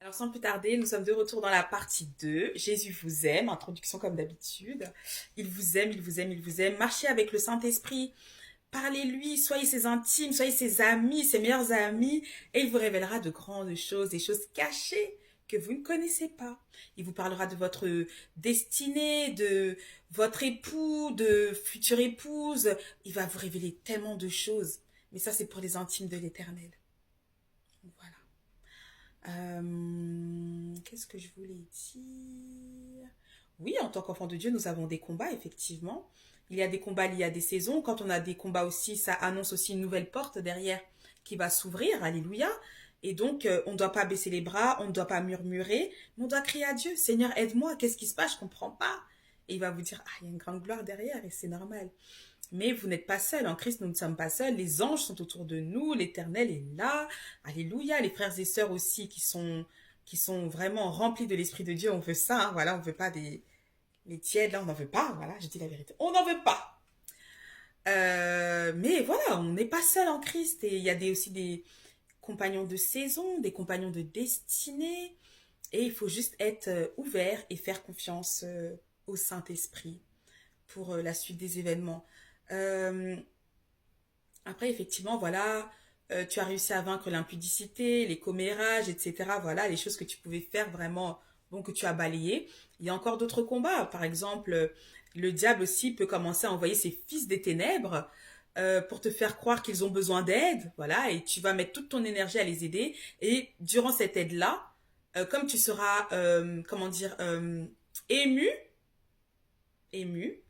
Alors sans plus tarder, nous sommes de retour dans la partie 2. Jésus vous aime, introduction comme d'habitude. Il vous aime, il vous aime, il vous aime. Marchez avec le Saint-Esprit, parlez-lui, soyez ses intimes, soyez ses amis, ses meilleurs amis, et il vous révélera de grandes choses, des choses cachées que vous ne connaissez pas. Il vous parlera de votre destinée, de votre époux, de future épouse. Il va vous révéler tellement de choses. Mais ça, c'est pour les intimes de l'Éternel. Voilà. Qu'est-ce que je voulais dire? Oui, en tant qu'enfant de Dieu, nous avons des combats, effectivement. Il y a des combats liés à des saisons. Quand on a des combats aussi, ça annonce aussi une nouvelle porte derrière qui va s'ouvrir. Alléluia. Et donc, on ne doit pas baisser les bras, on ne doit pas murmurer, mais on doit crier à Dieu. Seigneur, aide-moi, qu'est-ce qui se passe? Je comprends pas. Et il va vous dire, ah, il y a une grande gloire derrière et c'est normal. Mais vous n'êtes pas seul. En Christ, nous ne sommes pas seuls. Les anges sont autour de nous. L'Éternel est là. Alléluia. Les frères et sœurs aussi qui sont vraiment remplis de l'Esprit de Dieu. On veut ça. Hein. Voilà, on ne veut pas les tièdes. Là, on n'en veut pas. Voilà, je dis la vérité. On n'en veut pas. Mais voilà, on n'est pas seul en Christ. Et il y a aussi des compagnons de saison, des compagnons de destinée. Et il faut juste être ouvert et faire confiance au Saint-Esprit pour la suite des événements. Euh, Après, effectivement, voilà, tu as réussi à vaincre l'impudicité, les commérages, etc. Voilà, les choses que tu pouvais faire vraiment, bon, que tu as balayées. Il y a encore d'autres combats. Par exemple, le diable aussi peut commencer à envoyer ses fils des ténèbres pour te faire croire qu'ils ont besoin d'aide. Voilà, et tu vas mettre toute ton énergie à les aider. Et durant cette aide-là, comme tu seras, comment dire, ému, ému,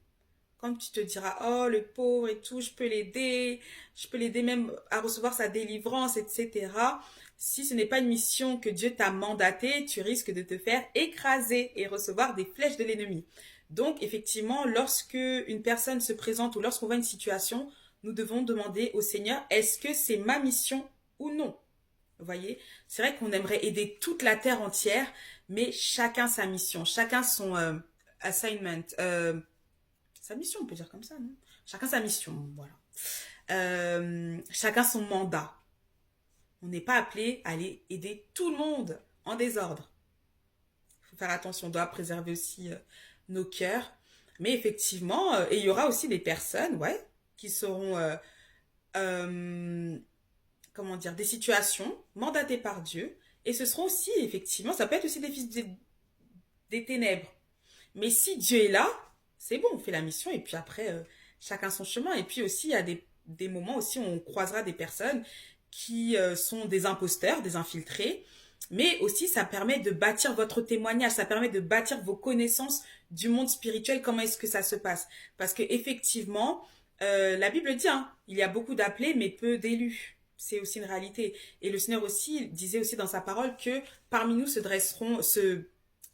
quand tu te diras, oh, le pauvre et tout, je peux l'aider même à recevoir sa délivrance, etc. Si ce n'est pas une mission que Dieu t'a mandatée, tu risques de te faire écraser et recevoir des flèches de l'ennemi. Donc, effectivement, lorsque une personne se présente ou lorsqu'on voit une situation, nous devons demander au Seigneur, est-ce que c'est ma mission ou non? Vous voyez, c'est vrai qu'on aimerait aider toute la terre entière, mais chacun sa mission, chacun son assignment. Sa mission, on peut dire comme ça, non? Chacun sa mission, voilà. Chacun son mandat. On n'est pas appelé à aller aider tout le monde en désordre. Il faut faire attention, on doit préserver aussi nos cœurs. Mais effectivement, et il y aura aussi des personnes, ouais, qui seront, euh, comment dire, des situations mandatées par Dieu. Et ce seront aussi, effectivement, ça peut être aussi des fils des ténèbres. Mais si Dieu est là, c'est bon, on fait la mission et puis après, chacun son chemin. Et puis aussi, il y a des moments aussi où on croisera des personnes qui sont des imposteurs, des infiltrés. Mais aussi, ça permet de bâtir votre témoignage, ça permet de bâtir vos connaissances du monde spirituel, comment est-ce que ça se passe. Parce que effectivement, la Bible dit, hein, il y a beaucoup d'appelés, mais peu d'élus. C'est aussi une réalité. Et le Seigneur aussi disait aussi dans sa parole que parmi nous se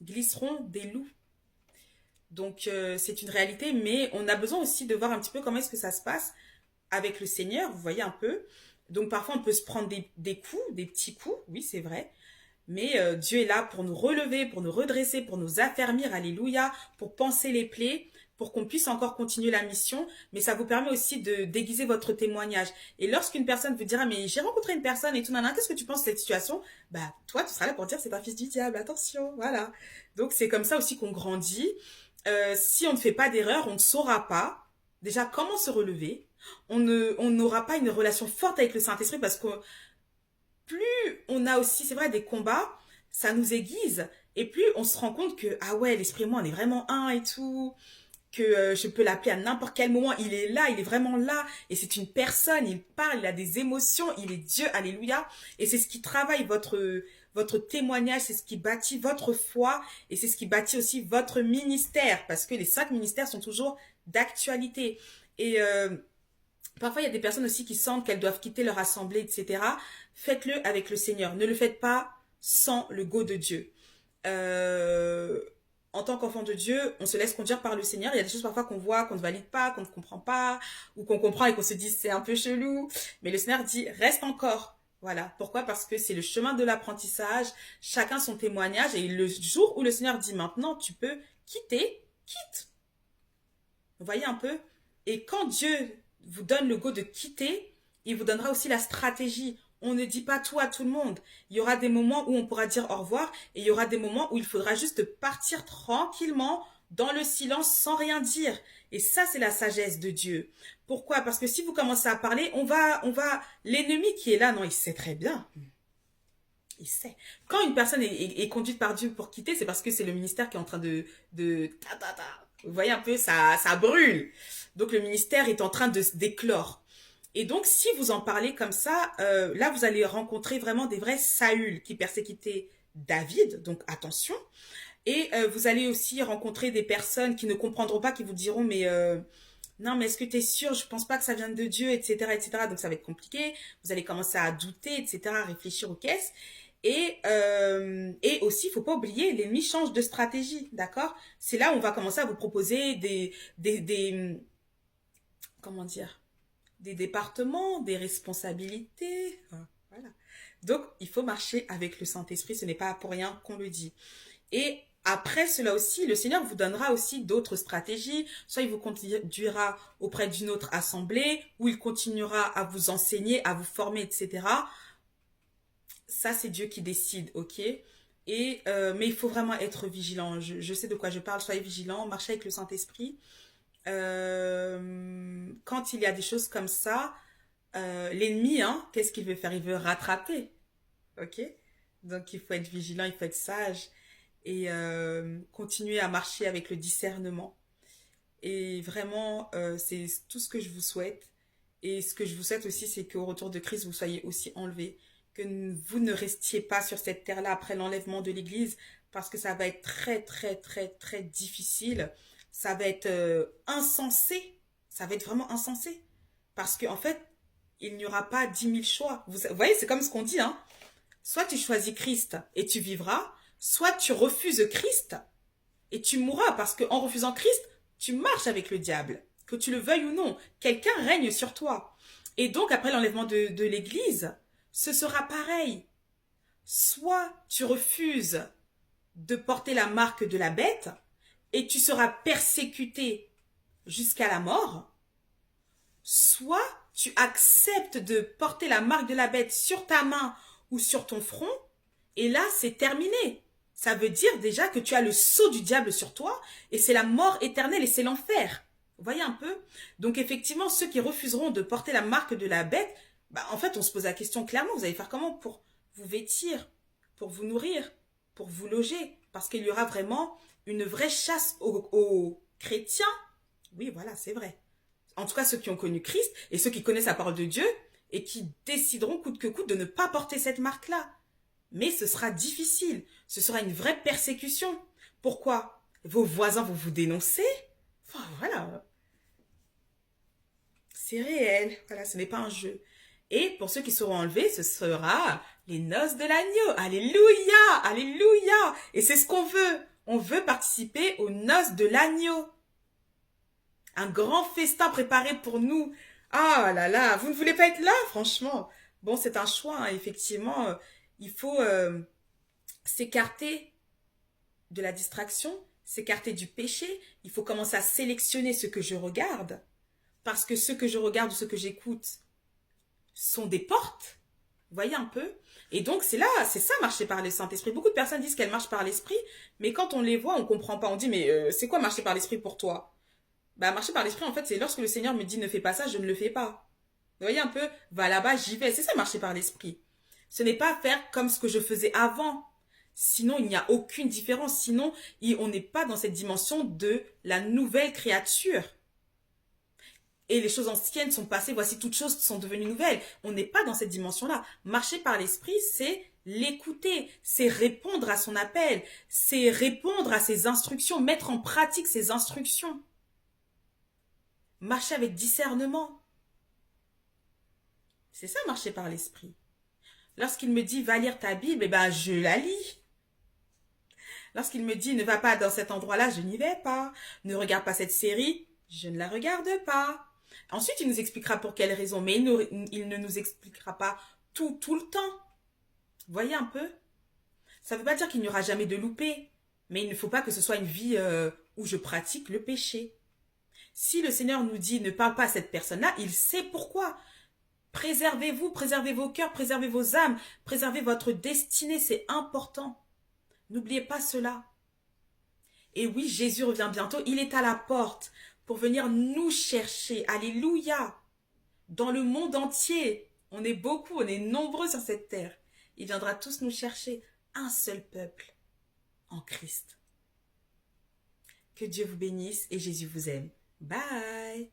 glisseront des loups. Donc, c'est une réalité, mais on a besoin aussi de voir un petit peu comment est-ce que ça se passe avec le Seigneur, vous voyez un peu. Donc, parfois, on peut se prendre des coups, des petits coups, oui, c'est vrai. Mais Dieu est là pour nous relever, pour nous redresser, pour nous affermir, alléluia, pour panser les plaies, pour qu'on puisse encore continuer la mission. Mais ça vous permet aussi de déguiser votre témoignage. Et lorsqu'une personne vous dira, mais j'ai rencontré une personne et tout, nanana, qu'est-ce que tu penses de cette situation? Bah, toi, tu seras là pour dire, c'est un fils du diable, attention, voilà. Donc, c'est comme ça aussi qu'on grandit. Si on ne fait pas d'erreur, on ne saura pas déjà comment se relever. On n'aura pas une relation forte avec le Saint-Esprit parce que plus on a aussi, c'est vrai, des combats, ça nous aiguise. Et plus on se rend compte que, ah ouais, l'esprit et moi, on est vraiment un et tout, que je peux l'appeler à n'importe quel moment, il est là, il est vraiment là, et c'est une personne, il parle, il a des émotions, il est Dieu, alléluia, et c'est ce qui travaille votre témoignage, c'est ce qui bâtit votre foi, et c'est ce qui bâtit aussi votre ministère, parce que les 5 ministères sont toujours d'actualité. Et parfois, il y a des personnes aussi qui sentent qu'elles doivent quitter leur assemblée, etc. Faites-le avec le Seigneur. Ne le faites pas sans le go de Dieu. Euh, En tant qu'enfant de Dieu, on se laisse conduire par le Seigneur. Il y a des choses parfois qu'on voit, qu'on ne valide pas, qu'on ne comprend pas, ou qu'on comprend et qu'on se dit c'est un peu chelou. Mais le Seigneur dit reste encore. Voilà. Pourquoi? Parce que c'est le chemin de l'apprentissage. Chacun son témoignage. Et le jour où le Seigneur dit maintenant tu peux quitter, quitte. Vous voyez un peu? Et quand Dieu vous donne le go de quitter, il vous donnera aussi la stratégie. On ne dit pas tout à tout le monde. Il y aura des moments où on pourra dire au revoir et il y aura des moments où il faudra juste partir tranquillement dans le silence sans rien dire. Et ça, c'est la sagesse de Dieu. Pourquoi? Parce que si vous commencez à parler, l'ennemi qui est là, non, il sait très bien. Il sait. Quand une personne est conduite par Dieu pour quitter, c'est parce que c'est le ministère qui est en train de. Vous voyez un peu, ça brûle. Donc le ministère est en train de se d'éclore. Et donc, si vous en parlez comme ça, là, vous allez rencontrer vraiment des vrais Saül qui persécutaient David. Donc, attention. Et vous allez aussi rencontrer des personnes qui ne comprendront pas, qui vous diront, mais non, mais est-ce que tu es sûr? Je pense pas que ça vienne de Dieu, etc., etc. Donc, ça va être compliqué. Vous allez commencer à douter, etc., à réfléchir aux caisses. Et aussi, il faut pas oublier, l'ennemi change de stratégie, d'accord? C'est là où on va commencer à vous proposer comment dire, des départements, des responsabilités. Voilà. Donc, il faut marcher avec le Saint-Esprit. Ce n'est pas pour rien qu'on le dit. Et après cela aussi, le Seigneur vous donnera aussi d'autres stratégies. Soit il vous conduira auprès d'une autre assemblée, ou il continuera à vous enseigner, à vous former, etc. Ça, c'est Dieu qui décide, ok? Mais il faut vraiment être vigilant. Je sais de quoi je parle. Soyez vigilant, marchez avec le Saint-Esprit. Quand il y a des choses comme ça, l'ennemi, hein, qu'est-ce qu'il veut faire? Il veut rattraper, ok? Donc il faut être vigilant, il faut être sage et continuer à marcher avec le discernement. Et vraiment, c'est tout ce que je vous souhaite. Et ce que je vous souhaite aussi, c'est qu'au retour de Christ, vous soyez aussi enlevés, que vous ne restiez pas sur cette terre-là après l'enlèvement de l'Église, parce que ça va être très, très, très, très difficile. Ça va être insensé. Ça va être vraiment insensé. Parce qu'en fait, il n'y aura pas 10 000 choix. Vous voyez, c'est comme ce qu'on dit, hein. Soit tu choisis Christ et tu vivras, soit tu refuses Christ et tu mourras. Parce qu'en refusant Christ, tu marches avec le diable. Que tu le veuilles ou non, quelqu'un règne sur toi. Et donc, après l'enlèvement de l'Église, ce sera pareil. Soit tu refuses de porter la marque de la bête et tu seras persécuté jusqu'à la mort, soit tu acceptes de porter la marque de la bête sur ta main ou sur ton front, et là, c'est terminé. Ça veut dire déjà que tu as le sceau du diable sur toi, et c'est la mort éternelle, et c'est l'enfer. Vous voyez un peu? Donc effectivement, ceux qui refuseront de porter la marque de la bête, bah, en fait, on se pose la question clairement, vous allez faire comment pour vous vêtir, pour vous nourrir, pour vous loger? Parce qu'il y aura vraiment une vraie chasse aux chrétiens. Oui, voilà, c'est vrai. En tout cas, ceux qui ont connu Christ et ceux qui connaissent la parole de Dieu et qui décideront coûte que coûte de ne pas porter cette marque-là. Mais ce sera difficile. Ce sera une vraie persécution. Pourquoi? Vos voisins vont vous dénoncer. Enfin, voilà. C'est réel. Voilà, ce n'est pas un jeu. Et pour ceux qui seront enlevés, ce sera les noces de l'agneau. Alléluia! Alléluia! Et c'est ce qu'on veut. On veut participer aux noces de l'agneau. Un grand festin préparé pour nous. Ah là là, vous ne voulez pas être là, franchement. Bon, c'est un choix, hein, effectivement. Il faut s'écarter de la distraction, s'écarter du péché. Il faut commencer à sélectionner ce que je regarde. Parce que ce que je regarde ou ce que j'écoute sont des portes. Vous voyez un peu? Et donc, c'est ça, marcher par le Saint-Esprit. Beaucoup de personnes disent qu'elles marchent par l'Esprit, mais quand on les voit, on ne comprend pas. On dit, mais c'est quoi marcher par l'Esprit pour toi? Bah, marcher par l'Esprit, en fait, c'est lorsque le Seigneur me dit ne fais pas ça, je ne le fais pas. Vous voyez un peu? Va là-bas, j'y vais. C'est ça, marcher par l'Esprit. Ce n'est pas faire comme ce que je faisais avant. Sinon, il n'y a aucune différence. Sinon, on n'est pas dans cette dimension de la nouvelle créature. Et les choses anciennes sont passées, voici toutes choses sont devenues nouvelles. On n'est pas dans cette dimension-là. Marcher par l'Esprit, c'est l'écouter, c'est répondre à son appel, c'est répondre à ses instructions, mettre en pratique ses instructions. Marcher avec discernement. C'est ça, marcher par l'Esprit. Lorsqu'il me dit, va lire ta Bible, eh ben, je la lis. Lorsqu'il me dit, ne va pas dans cet endroit-là, je n'y vais pas. Ne regarde pas cette série, je ne la regarde pas. Ensuite, il nous expliquera pour quelles raisons, mais il ne nous expliquera pas tout le temps. Voyez un peu? Ça ne veut pas dire qu'il n'y aura jamais de loupé, mais il ne faut pas que ce soit une vie où je pratique le péché. Si le Seigneur nous dit ne parle pas à cette personne-là, il sait pourquoi. Préservez-vous, préservez vos cœurs, préservez vos âmes, préservez votre destinée, c'est important. N'oubliez pas cela. Et oui, Jésus revient bientôt, il est à la porte pour venir nous chercher. Alléluia. Dans le monde entier, on est beaucoup, on est nombreux sur cette terre. Il viendra tous nous chercher, un seul peuple, en Christ. Que Dieu vous bénisse et Jésus vous aime. Bye.